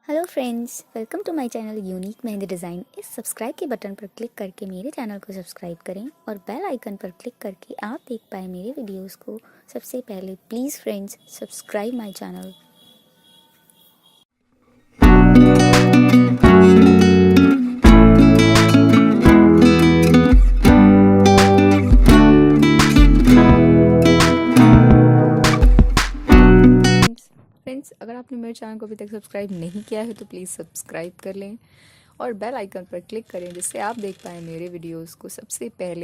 Hello friends, welcome to my channel unique mehndi design. इस subscribe के button पर click करके मेरे चैनल को सब्सक्राइब करें और बेल आइकन पर क्लिक करके आप देख पाएँ मेरे वीडियोस को सबसे पहले। Please friends, subscribe my channel. Friends, अगर आपने मेरे चैनल को अभी तक सब्सक्राइब नहीं किया है तो प्लीज़ सब्सक्राइब कर लें और बेल आइकन पर क्लिक करें जिससे आप देख पाएँ मेरे वीडियोस को सबसे पहले।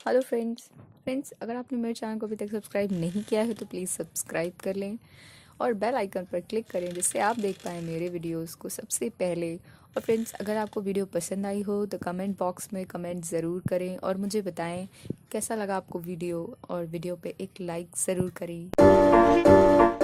हेलो फ्रेंड्स, अगर आपने मेरे चैनल को अभी तक सब्सक्राइब नहीं किया है तो प्लीज़ सब्सक्राइब कर लें और बेल आइकन पर क्लिक करें जिससे आप देख पाएँ मेरे वीडियोस को सबसे पहले। और फ्रेंड्स, अगर आपको वीडियो पसंद आई हो तो कमेंट बॉक्स में कमेंट ज़रूर करें और मुझे बताएं कैसा लगा आपको वीडियो, और वीडियो पे एक लाइक ज़रूर करें।